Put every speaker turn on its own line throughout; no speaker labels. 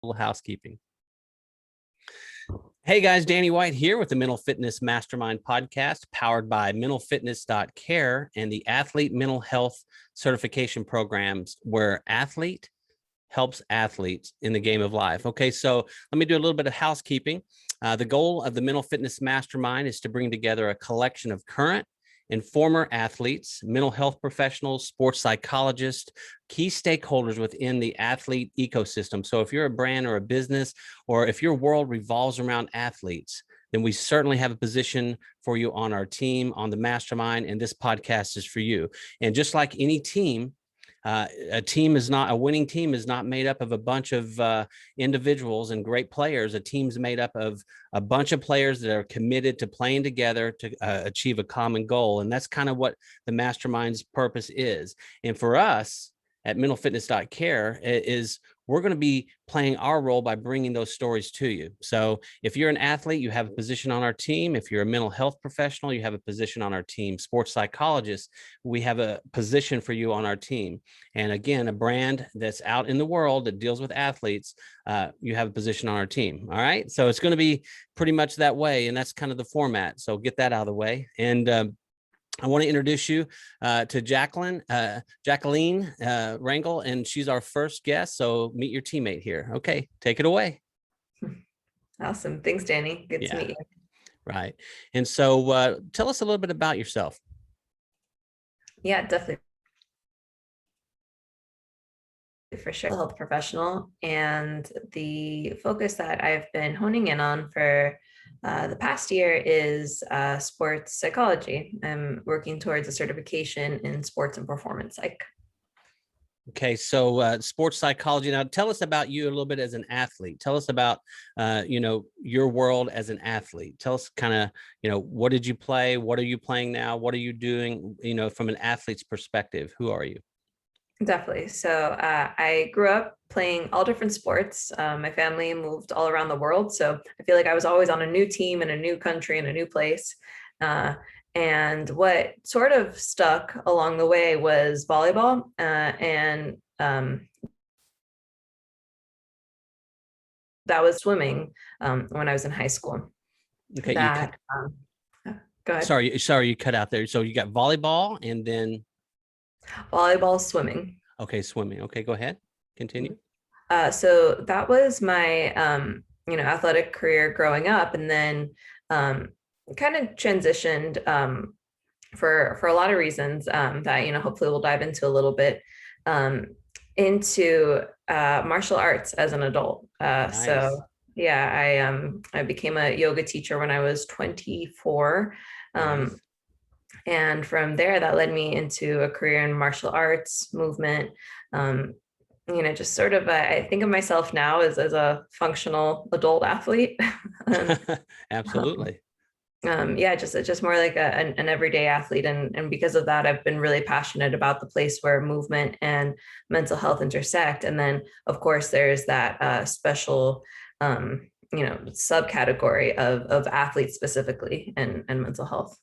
little housekeeping. Hey guys, Danny White here with the Mental Fitness Mastermind podcast, powered by mentalfitness.care and the Athlete Mental Health Certification Programs, where athlete helps athletes in the game of life. Okay, so let me do a little bit of housekeeping. The goal of the Mental Fitness Mastermind is to bring together a collection of current and former athletes, mental health professionals, sports psychologists, key stakeholders within the athlete ecosystem. So if you're a brand or a business, or if your world revolves around athletes, then we certainly have a position for you on our team, on the mastermind, and this podcast is for you. And just like any team, a winning team is not made up of a bunch of individuals and great players. A team's made up of a bunch of players that are committed to playing together to achieve a common goal. And that's kind of what the mastermind's purpose is. And for us at mentalfitness.care is we're going to be playing our role by bringing those stories to you. So if you're an athlete, you have a position on our team. If you're a mental health professional, you have a position on our team. Sports psychologist, we have a position for you on our team. And again, a brand that's out in the world that deals with athletes, you have a position on our team. All right. So it's going to be pretty much that way. And that's kind of the format. So get that out of the way. And I want to introduce you to Jaccqueline Rangel, and she's our first guest. So meet your teammate here. Okay, take it away.
Awesome. Thanks, Danny. Good to meet you.
Right. And so tell us a little bit about yourself.
Yeah, definitely. For sure. Health professional, and the focus that I've been honing in on for the past year is sports psychology. I'm working towards a certification in sports and performance psych.
Okay, so sports psychology. Now, tell us about you a little bit as an athlete. Tell us about your world as an athlete. Tell us kind of what did you play? What are you playing now? What are you doing? From an athlete's perspective, who are you?
Definitely. So I grew up playing all different sports. My family moved all around the world. So I feel like I was always on a new team in a new country in a new place. And what sort of stuck along the way was volleyball and that was swimming when I was in high school.
Okay.
Go ahead.
Sorry, you cut out there. So you got volleyball and then
volleyball, swimming.
Okay, swimming. Okay, go ahead. Continue.
So that was my athletic career growing up, and then kind of transitioned for a lot of reasons that hopefully we'll dive into a little bit into martial arts as an adult.
Nice.
So yeah, I became a yoga teacher when I was 24.
Nice.
And from there, that led me into a career in martial arts movement. Just sort of, I think of myself now as a functional adult athlete.
Absolutely.
Just more like an everyday athlete. And because of that, I've been really passionate about the place where movement and mental health intersect. And then, of course, there's that special, subcategory of athletes specifically and mental health.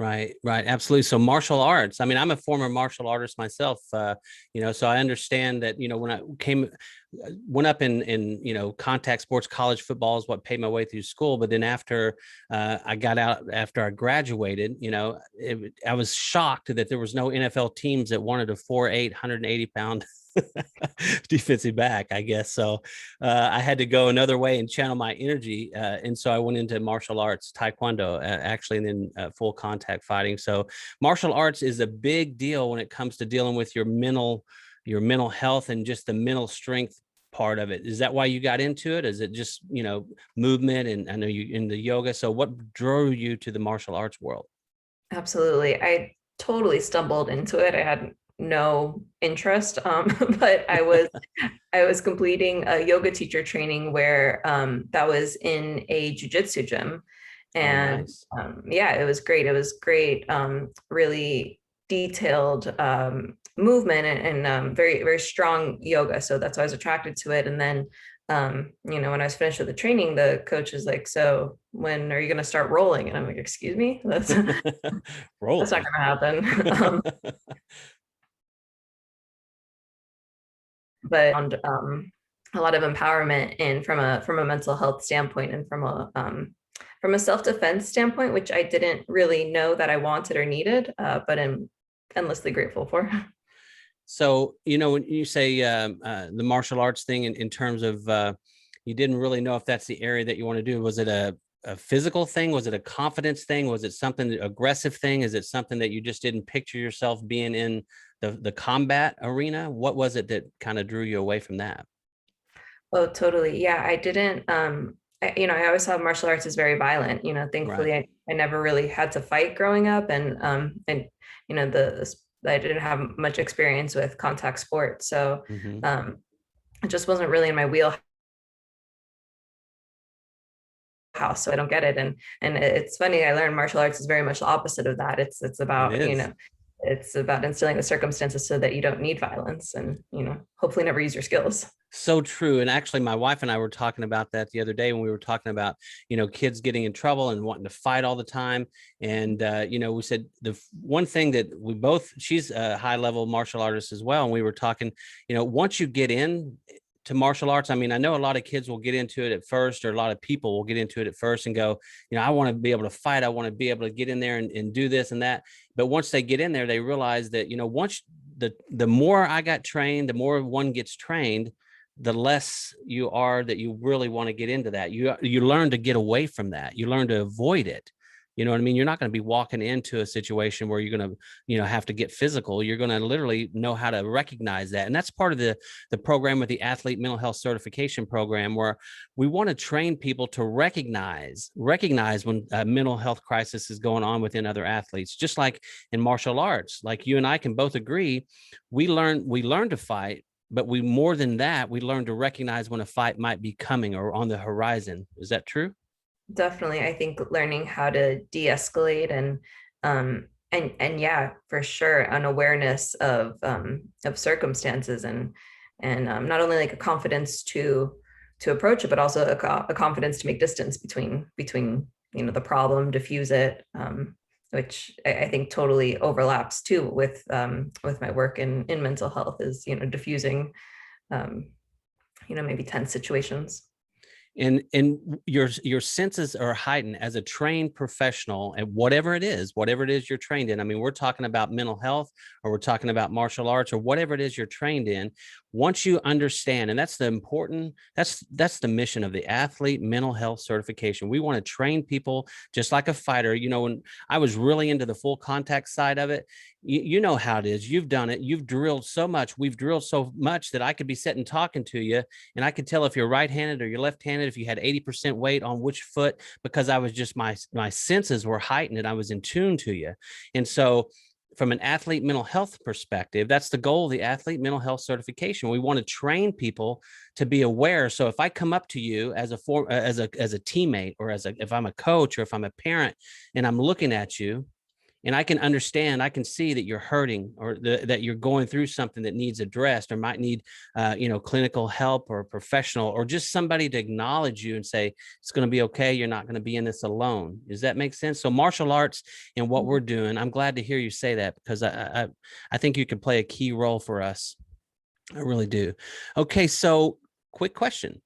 Right. Absolutely. So martial arts, I mean, I'm a former martial artist myself, so I understand that, when I went up in contact sports, college football is what paid my way through school. But then after I got out, after I graduated, I was shocked that there was no NFL teams that wanted a 4'8", 180-pound defensive back, I guess. So I had to go another way and channel my energy. And so I went into martial arts, taekwondo, actually, and then full contact fighting. So martial arts is a big deal when it comes to dealing with your mental health and just the mental strength part of it. Is that why you got into it? Is it just, movement? And I know you in the yoga. So what drew you to the martial arts world?
Absolutely. I totally stumbled into it. I had no interest, but I was completing a yoga teacher training where that was in a jiu-jitsu gym. And
nice.
It was great. It was great, really detailed movement and very, very strong yoga. So that's why I was attracted to it. And then, when I was finished with the training, the coach is like, "So when are you going to start rolling?" And I'm like, "Excuse me, that's
rolling.
That's not going to happen." But a lot of empowerment in from a mental health standpoint, and from a self-defense standpoint, which I didn't really know that I wanted or needed, but I'm endlessly grateful for.
So, when you say the martial arts thing in terms of you didn't really know if that's the area that you want to do, was it a physical thing? Was it a confidence thing? Was it something aggressive thing? Is it something that you just didn't picture yourself being in the combat arena? What was it that kind of drew you away from that?
Oh, totally. Yeah, I didn't, I always saw martial arts as very violent.
Right.
Thankfully, I never really had to fight growing up, and I didn't have much experience with contact sports, so
Hmm.
it just wasn't really in my wheelhouse. So I don't get it, and it's funny. I learned martial arts is very much the opposite of that. It's
It
about
is.
it's about instilling the circumstances so that you don't need violence, and hopefully never use your skills.
So true. And actually, my wife and I were talking about that the other day when we were talking about, kids getting in trouble and wanting to fight all the time. And, we said the one thing that she's a high level martial artist as well. And we were talking, once you get in to martial arts, I mean, I know a lot of kids will get into it at first, or a lot of people will get into it at first and go, I want to be able to fight. I want to be able to get in there and do this and that. But once they get in there, they realize that, once the more I got trained, the more one gets trained, the less you are that you really want to get into that. You learn to get away from that. You learn to avoid it. You know what I mean? You're not going to be walking into a situation where you're going to, have to get physical. You're going to literally know how to recognize that. And that's part of the program with the Athlete Mental Health Certification Program, where we want to train people to recognize when a mental health crisis is going on within other athletes. Just like in martial arts, like you and I can both agree, we learn to fight, but more than that, we learn to recognize when a fight might be coming or on the horizon. Is that true?
Definitely, I think learning how to de-escalate, and yeah, for sure, an awareness of circumstances, and not only like a confidence to approach it, but also a confidence to make distance between the problem, diffuse it, which I think totally overlaps too with my work in mental health, is diffusing maybe tense situations.
And your senses are heightened as a trained professional, and whatever it is you're trained in. I mean, we're talking about mental health, or we're talking about martial arts, or whatever it is you're trained in. Once you understand, and that's the mission of the Athlete Mental Health Certification. We want to train people just like a fighter. When I was really into the full contact side of it, you know how it is. You've done it. You've drilled so much. We've drilled so much that I could be sitting talking to you, and I could tell if you're right-handed or you're left-handed, if you had 80% weight on which foot, because I was just, my senses were heightened and I was in tune to you. And so from an athlete mental health perspective, that's the goal of the Athlete Mental Health Certification. We want to train people to be aware. So if I come up to you as a teammate, or if I'm a coach, or if I'm a parent, and I'm looking at you, and I can understand, I can see that you're hurting, or that you're going through something that needs addressed, or might need, clinical help, or a professional, or just somebody to acknowledge you and say, it's going to be okay. You're not going to be in this alone. Does that make sense? So martial arts and what we're doing, I'm glad to hear you say that, because I think you can play a key role for us. I really do. Okay. So quick question.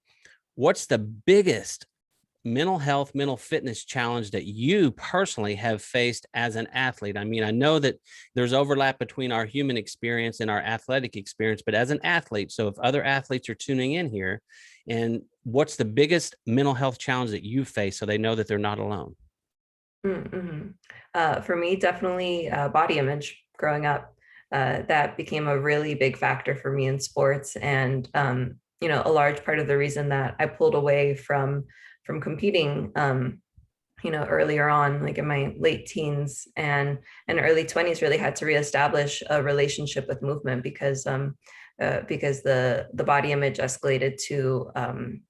What's the biggest mental health, mental fitness challenge that you personally have faced as an athlete? I mean, I know that there's overlap between our human experience and our athletic experience, but as an athlete, so if other athletes are tuning in here, and what's the biggest mental health challenge that you face, so they know that they're not alone?
For me, definitely body image growing up. That became a really big factor for me in sports. And, a large part of the reason that I pulled away from competing, earlier on, like in my late teens and early 20s, really had to reestablish a relationship with movement, because the body image escalated to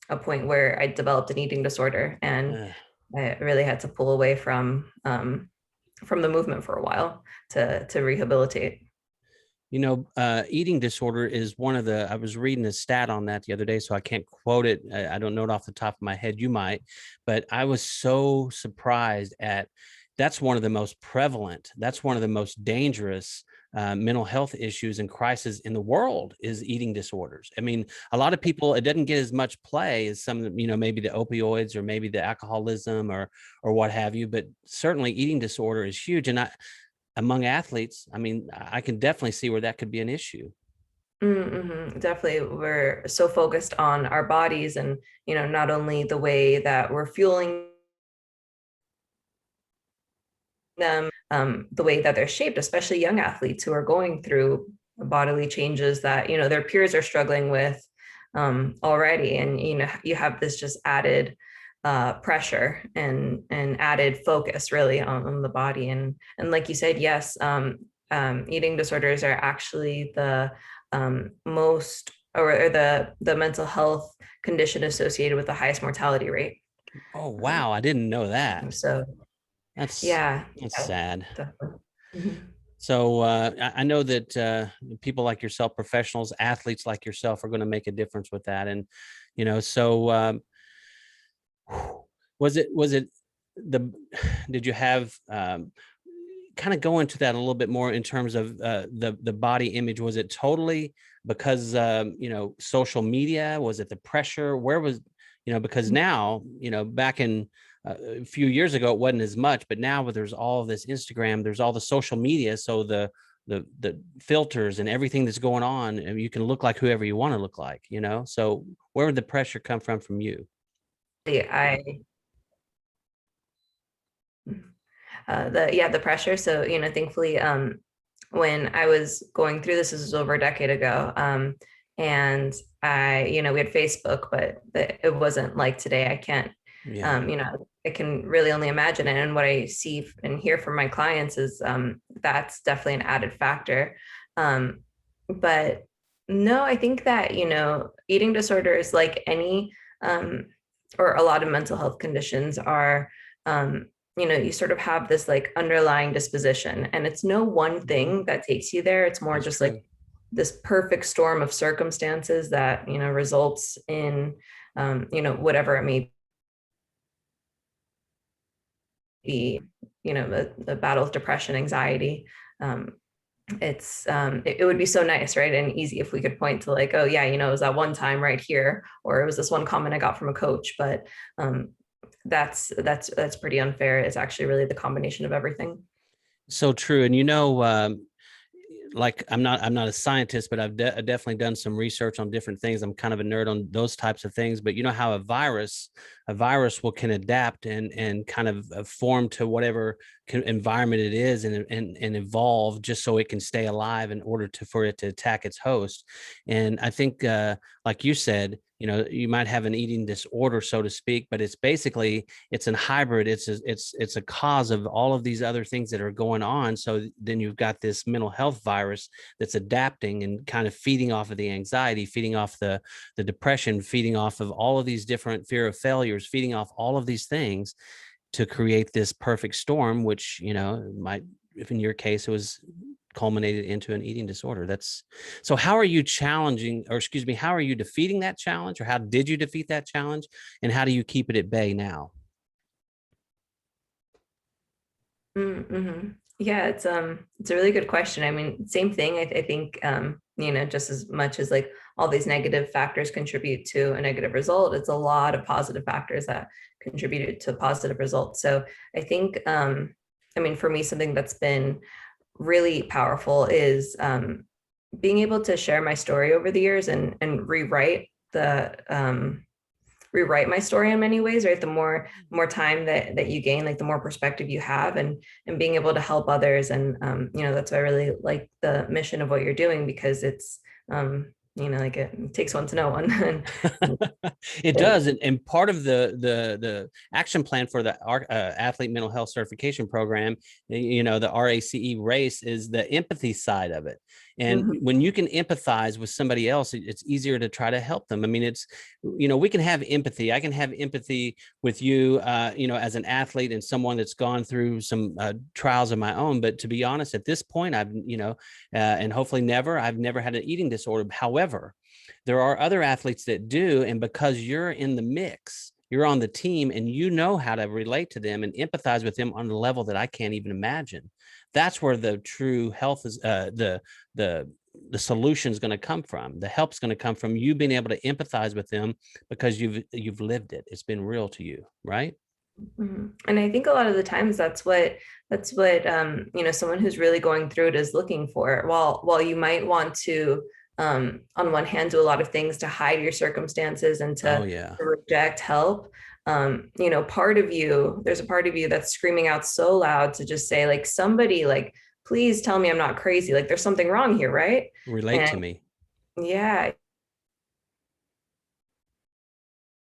a point where I developed an eating disorder, and
Uh,
I really had to pull away from the movement for a while to rehabilitate.
Eating disorder is one of I was reading a stat on that the other day, so I can't quote it. I don't know it off the top of my head. You might, but I was so surprised that's one of the most prevalent, that's one of the most dangerous mental health issues and crisis in the world is eating disorders. I mean, a lot of people, it doesn't get as much play as some, maybe the opioids or maybe the alcoholism or what have you, but certainly eating disorder is huge. And among athletes, I mean, I can definitely see where that could be an issue.
Mm-hmm. Definitely. We're so focused on our bodies and, not only the way that we're fueling them, the way that they're shaped, especially young athletes who are going through bodily changes that, their peers are struggling with already. And, you have this just added pressure and added focus really on the body. And like you said, yes, eating disorders are actually the most or the mental health condition associated with the highest mortality rate.
Oh, wow. I didn't know that.
So
That's
yeah,
sad.
definitely. Mhm.
So I know that people like yourself, professionals, athletes like yourself, are going to make a difference with that. And so was it the did you have kind of go into that a little bit more in terms of the body image? Was it totally because social media? Was it the pressure? Where was because now back in a few years ago it wasn't as much, but now there's all this Instagram, there's all the social media, so the filters and everything that's going on, and you can look like whoever you want to look like, so where would the pressure come from you?
I the pressure. So, thankfully, when I was going through this was over a decade ago. And we had Facebook, but it wasn't like today. I can't,
Yeah.
I can really only imagine it. And what I see and hear from my clients is that's definitely an added factor. But no, I think that, eating disorders, like any, or a lot of mental health conditions, are, you sort of have this like underlying disposition, and it's no one thing that takes you there. It's more
That's
just
true.
like this perfect storm of circumstances that, results in, whatever it may be, the battle of depression, anxiety. It would be so nice, right, and easy if we could point to like, oh yeah, it was that one time right here, or it was this one comment I got from a coach. But that's pretty unfair. It's actually really the combination of everything.
So true. And like I'm not a scientist, but I've definitely done some research on different things. I'm kind of a nerd on those types of things. But you know how a virus can adapt and kind of form to whatever environment it is, and evolve just so it can stay alive in order for it to attack its host. And I think like you said, you might have an eating disorder, so to speak, but it's basically it's a hybrid. It's a cause of all of these other things that are going on. So then you've got this mental health virus that's adapting and kind of feeding off of the anxiety, feeding off the depression, feeding off of all of these different fear of failures, feeding off all of these things to create this perfect storm, which might, if in your case it was culminated into an eating disorder. So how are you how are you defeating that challenge, or how did you defeat that challenge, and how do you keep it at bay now?
Mm-hmm. Yeah, it's a really good question. I mean, same thing. I think just as much as like all these negative factors contribute to a negative result, it's a lot of positive factors that contributed to positive results. So I think for me, something that's been really powerful is being able to share my story over the years and rewrite my story in many ways, right? The more time that you gain, like the more perspective you have, and being able to help others. And that's why I really like the mission of what you're doing, because it's like it takes one to know one.
It does. And part of the action plan for the athlete mental health certification program, the R.A.C.E. is the empathy side of it. And when you can empathize with somebody else, it's easier to try to help them. I mean, it's, we can have empathy. I can have empathy with you, as an athlete and someone that's gone through some trials of my own. But to be honest, at this point, and hopefully I've never had an eating disorder. However, there are other athletes that do. And because you're in the mix, you're on the team, and you know how to relate to them and empathize with them on a level that I can't even imagine. That's where the true health is, the solution is going to come from. The help's going to come from you being able to empathize with them because you've lived it. It's been real to you, right?
And I think a lot of the times that's what someone who's really going through it is looking for. While you might want to, on one hand, do a lot of things to hide your circumstances and
Oh
to
yeah.
reject help, there's a part of you that's screaming out so loud to just say, like, somebody, like, please tell me I'm not crazy. Like, there's something wrong here, right?
Relate to
And
me.
yeah,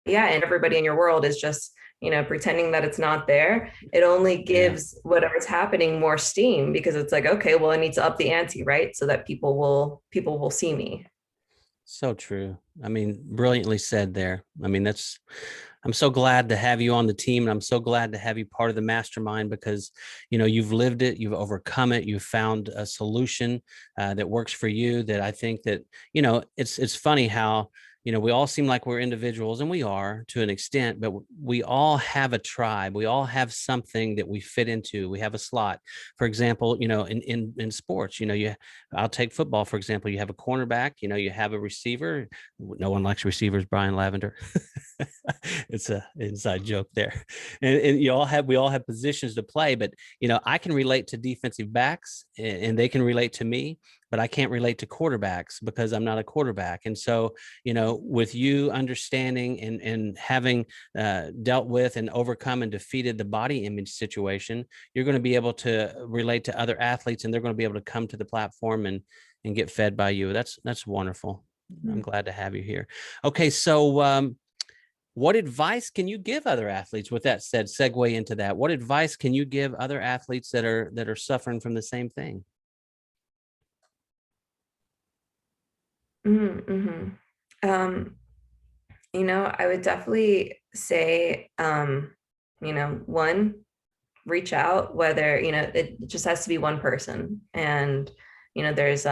yeah, and everybody in your world is just pretending that it's not there. It only
Yeah.
gives whatever's happening more steam, because it's like, okay, well, I need to up the ante, right, so that people will see me.
So true. I mean, brilliantly said there. I mean, I'm so glad to have you on the team, and I'm so glad to have you part of the mastermind because, you've lived it, you've overcome it, you've found a solution that works for you. That I think that, it's funny how, we all seem like we're individuals, and we are to an extent, but we all have a tribe. We all have something that we fit into. We have a slot. For example, in sports, I'll take football, for example. You have a cornerback, you have a receiver. No one likes receivers, Brian Lavender. It's a inside joke there. And we all have positions to play, but I can relate to defensive backs and they can relate to me, but I can't relate to quarterbacks because I'm not a quarterback. And so, with you understanding and having dealt with and overcome and defeated the body image situation, you're going to be able to relate to other athletes, and they're going to be able to come to the platform and get fed by you. That's wonderful. I'm glad to have you here. Okay. So, what advice can you give other athletes? With that said, segue into that. What advice can you give other athletes that are suffering from the same thing?
Mm-hmm. um I would definitely say, one, reach out, whether it just has to be one person. And there's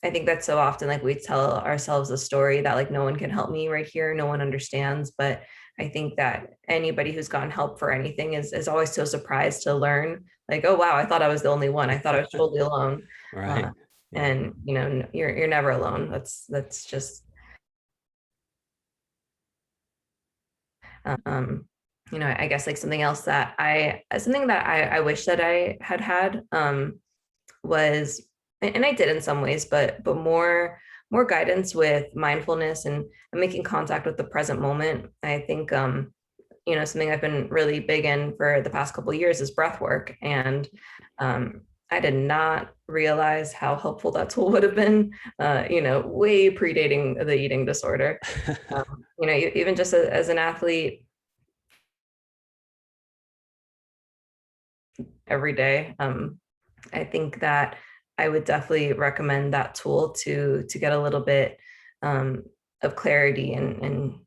I think that so often, like, we tell ourselves a story that, like, no one can help me right here, no one understands. But I think that anybody who's gotten help for anything is always so surprised to learn, like, oh wow, I thought I was the only one, I thought I was totally alone. uh,
Right. Yeah.
and you're never alone. That's just um I guess, like, something that I wish that I had was, and I did in some ways, but more guidance with mindfulness and making contact with the present moment. I think something I've been really big in for the past couple of years is breath work. And I did not realize how helpful that tool would have been, way predating the eating disorder. Even just as an athlete every day. I think that I would definitely recommend that tool to get a little bit of clarity and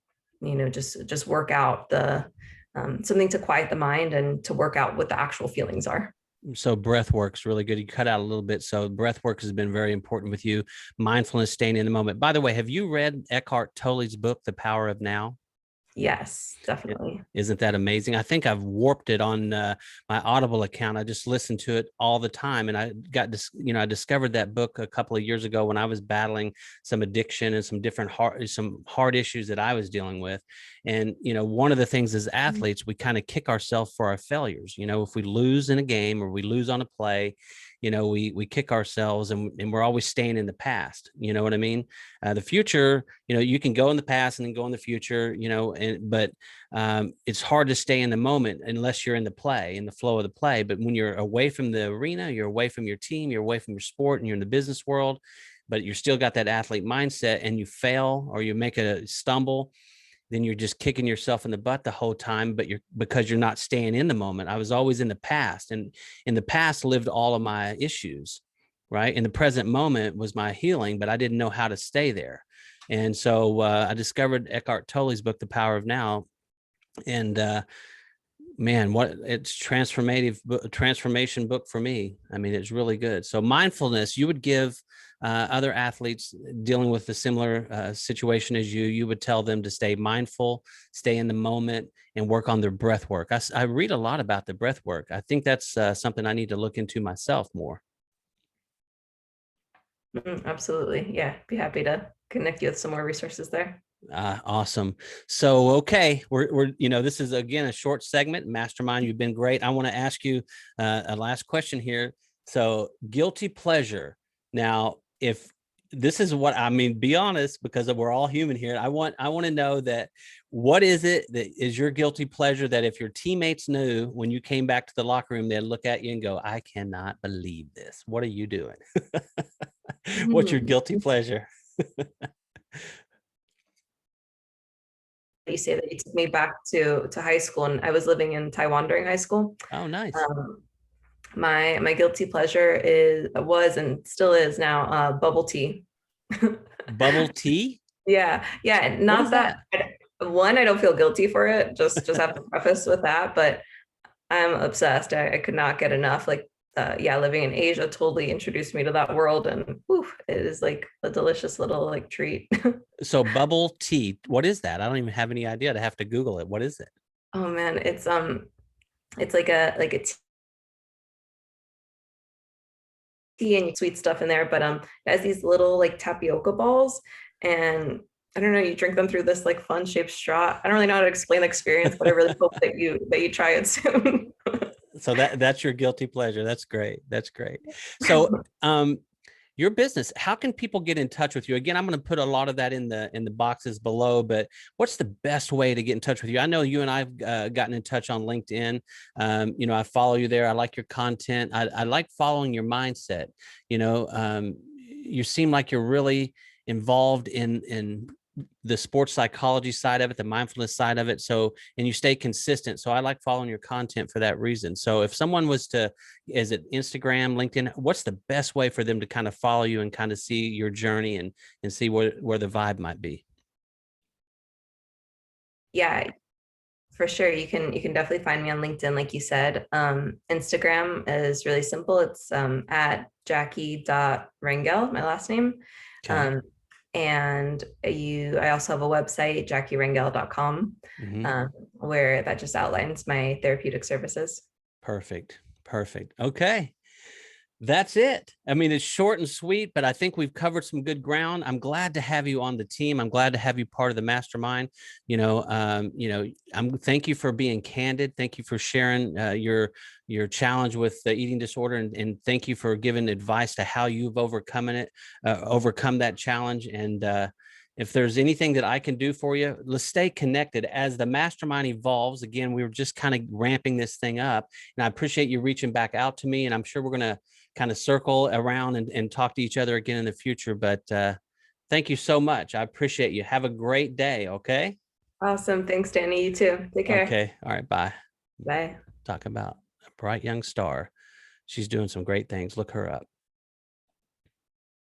just work out the something to quiet the mind and to work out what the actual feelings are.
So breath work's really good. You cut out a little bit. So breath work has been very important with you. Mindfulness, staying in the moment. By the way, have you read Eckhart Tolle's book, The Power of Now?
Yes, definitely.
Isn't that amazing? I think I've warped it on my Audible account. I just listen to it all the time. And I got this, I discovered that book a couple of years ago when I was battling some addiction and some hard issues that I was dealing with. And, one of the things as athletes, we kind of kick ourselves for our failures. If we lose in a game or we lose on a play, we kick ourselves and we're always staying in the past. You know what I mean? The future, you can go in the past and then go in the future, but it's hard to stay in the moment unless you're in the flow of the play. But when you're away from the arena, you're away from your team, you're away from your sport, and you're in the business world, but you're still got that athlete mindset, and you fail or you make a stumble, then you're just kicking yourself in the butt the whole time, because you're not staying in the moment. I was always in the past, and in the past lived all of my issues, right? In the present moment was my healing, but I didn't know how to stay there. And so I discovered Eckhart Tolle's book, The Power of Now. And man, what it's transformation book for me. I mean, it's really good. So mindfulness, you would give other athletes dealing with a similar situation as you would tell them to stay mindful, stay in the moment, and work on their breath work. I read a lot about the breath work. I think that's something I need to look into myself more.
Absolutely. Yeah. Be happy to connect you with some more resources there.
Awesome. So, okay, we're this is again a short segment. Mastermind, you've been great. I want to ask you a last question here. So, guilty pleasure. Now, if this is what I mean, be honest, because we're all human here. I want to know that what is it that is your guilty pleasure that if your teammates knew when you came back to the locker room, they'd look at you and go, "I cannot believe this. What are you doing?" What's your guilty pleasure?
You say that you took me back to high school, and I was living in Taiwan during high school.
Oh, nice.
My guilty pleasure was and still is now bubble tea.
Bubble tea?
Yeah. Not that one, I don't feel guilty for it. Just have to preface with that, but I'm obsessed. I could not get enough. Like, living in Asia totally introduced me to that world, and it is like a delicious little like treat.
So bubble tea, what is that? I don't even have any idea. To have to Google it. What is it?
Oh man, it's like a tea and sweet stuff in there, but it has these little like tapioca balls, and I don't know, you drink them through this like fun shaped straw. I don't really know how to explain the experience, but I really hope that you try it soon.
So that's your guilty pleasure. That's great. That's great. So your business, how can people get in touch with you? Again, I'm going to put a lot of that in the boxes below, but what's the best way to get in touch with you? I know you and I've gotten in touch on LinkedIn. I follow you there. I like your content. I like following your mindset. You seem like you're really involved in the sports psychology side of it, the mindfulness side of it. So, and you stay consistent. So I like following your content for that reason. So if someone was to, is it Instagram, LinkedIn, what's the best way for them to kind of follow you and kind of see your journey and see where the vibe might be?
Yeah, for sure. You can definitely find me on LinkedIn, like you said. Instagram is really simple. It's at Jackie.Rangel, my last name.
Okay.
And I also have a website, JaccieRangel.com, where that just outlines my therapeutic services.
Perfect. Okay. That's it. I mean, it's short and sweet, but I think we've covered some good ground. I'm glad to have you on the team. I'm glad to have you part of the mastermind. Thank you for being candid. Thank you for sharing your challenge with the eating disorder, and thank you for giving advice to how you've overcome that challenge. And if there's anything that I can do for you, let's stay connected as the mastermind evolves. Again, we were just kind of ramping this thing up, and I appreciate you reaching back out to me. And I'm sure we're going to kind of circle around and talk to each other again in the future. But thank you so much. I appreciate you. Have a great day. Okay.
Awesome. Thanks, Danny. You too. Take care.
Okay. All right. Bye.
Bye.
Talk about a bright young star. She's doing some great things. Look her up.